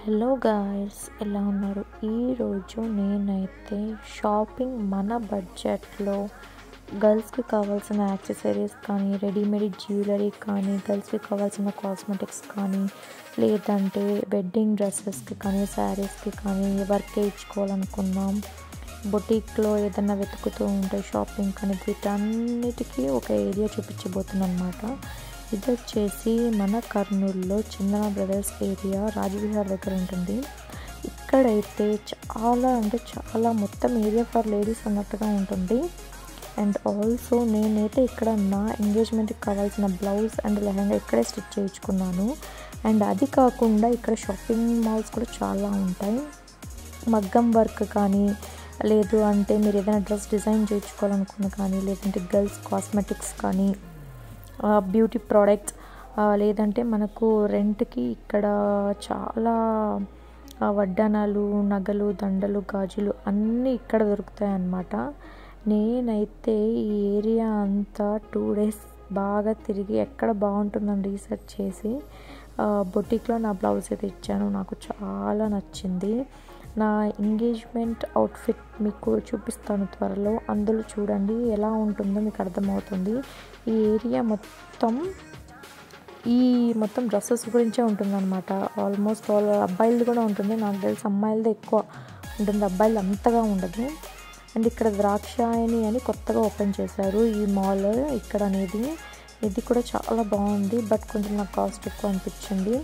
Hello guys, ఎలా ఉన్నారు? ఈరోజు నేనైతే షాపింగ్ మన బడ్జెట్లో గర్ల్స్కి కావాల్సిన యాక్సెసరీస్ కానీ, రెడీమేడ్ జ్యువెలరీ కానీ, గర్ల్స్కి కావాల్సిన కాస్మెటిక్స్ కానీ, లేదంటే వెడ్డింగ్ డ్రెస్సెస్కి కానీ, శారీస్కి కానీ వర్క్ వేయించుకోవాలనుకున్నాం, బొటీక్లో ఏదైనా వెతుకుతూ ఉంటే షాపింగ్ కానీ, వీటన్నిటికీ ఒక ఏరియా చూపించబోతున్నాను అన్నమాట. ఇది వచ్చేసి మన కర్నూలులో చందన బ్రదర్స్ ఏరియా రాజవిహార్ దగ్గర ఉంటుంది. ఇక్కడైతే చాలా మొత్తం ఏరియా ఫర్ లేడీస్ అన్నట్టుగా ఉంటుంది. అండ్ ఆల్సో నేనైతే ఇక్కడ నా ఎంగేజ్మెంట్కి కావాల్సిన బ్లౌజ్ అండ్ లెహంగా ఇక్కడే స్టిచ్ చేయించుకున్నాను. అండ్ అది కాకుండా ఇక్కడ షాపింగ్ మాల్స్ కూడా చాలా ఉంటాయి. మగ్గం వర్క్ కానీ, లేదు అంటే మీరు ఏదైనా డ్రెస్ డిజైన్ చేయించుకోవాలనుకున్న కానీ, లేదంటే గర్ల్స్ కాస్మెటిక్స్ కానీ, బ్యూటీ ప్రోడక్ట్స్, లేదంటే మనకు రెంట్కి ఇక్కడ చాలా వడ్డానాలు, నగలు, దండలు, గాజులు అన్నీ ఇక్కడ దొరుకుతాయి అన్నమాట. నేనైతే ఈ ఏరియా అంతా 2 days బాగా తిరిగి ఎక్కడ బాగుంటుందని రీసెర్చ్ చేసి బొటిక్లో నా బ్లౌజ్ అయితే ఇచ్చాను. నాకు చాలా నచ్చింది. నా ఎంగేజ్మెంట్ అవుట్ఫిట్ మీకు చూపిస్తాను త్వరలో. అందులో చూడండి ఎలా ఉంటుందో మీకు అర్థమవుతుంది. ఈ ఏరియా మొత్తం డ్రెస్సెస్ గురించే ఉంటుందన్నమాట. ఆల్మోస్ట్ ఆల్ అబ్బాయిలది కూడా ఉంటుంది. నాకు తెలిసి అమ్మాయిలది ఎక్కువ ఉంటుంది, అబ్బాయిలు అంతగా ఉండదు. అండ్ ఇక్కడ ద్రాక్షాయణి అని కొత్తగా ఓపెన్ చేశారు ఈ మాల్ ఇక్కడ అనేది. ఇది కూడా చాలా బాగుంది, బట్ కొంచెం నాకు కాస్ట్ ఎక్కువ అనిపించింది.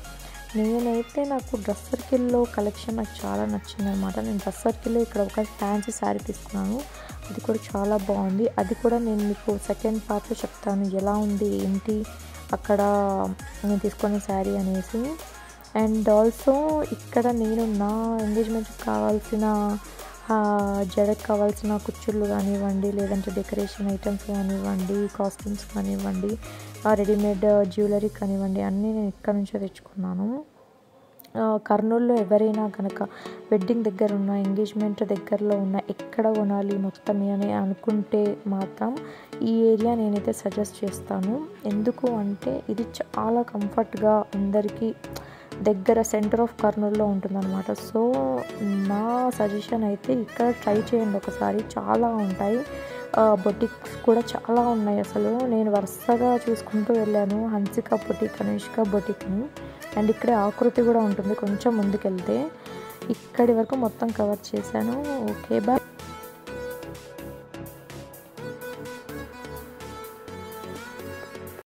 నాకు డ్రెస్ సర్కిల్లో కలెక్షన్ నాకు చాలా నచ్చింది అనమాట. నేను డ్రెస్ సర్కిల్లో ఇక్కడ ఒక ఫ్యాన్సీ శారీ తీసుకున్నాను. అది కూడా చాలా బాగుంది. అది కూడా నేను మీకు సెకండ్ పార్ట్లో చెప్తాను ఎలా ఉంది ఏంటి అక్కడ నేను తీసుకున్న శారీ అనేసి. అండ్ ఆల్సో ఇక్కడ నేను నా ఎంగేజ్మెంట్కి కావాల్సిన జడకు కావాల్సిన కుచ్చుళ్ళు కానివ్వండి, లేదంటే డెకరేషన్ ఐటమ్స్ కానివ్వండి, కాస్ట్యూమ్స్ కానివ్వండి, రెడీమేడ్ జ్యువెలరీ కానివ్వండి, అన్నీ నేను ఇక్కడ నుంచే తెచ్చుకున్నాను. కర్నూలులో ఎవరైనా కనుక వెడ్డింగ్ దగ్గర ఉన్న, ఎంగేజ్మెంట్ దగ్గరలో ఉన్న, ఎక్కడ కొనాలి మొత్తం అని అనుకుంటే మాత్రం ఈ ఏరియా నేనైతే సజెస్ట్ చేస్తాను. ఎందుకు అంటే ఇది చాలా కంఫర్ట్గా అందరికీ దగ్గర సెంటర్ ఆఫ్ కర్నూలులో ఉంటుందన్నమాట. సో నా సజెషన్ అయితే ఇక్కడ ట్రై చేయండి ఒకసారి. చాలా ఉంటాయి, బొటిక్స్ కూడా చాలా ఉన్నాయి. అసలు నేను వరుసగా చూసుకుంటూ వెళ్ళాను. హన్సిక బొటిక్, కనిష్క బొటిక్ని, అండ్ ఇక్కడే ఆకృతి కూడా ఉంటుంది కొంచెం ముందుకెళ్తే. ఇక్కడి వరకు మొత్తం కవర్ చేశాను. Okay, bye.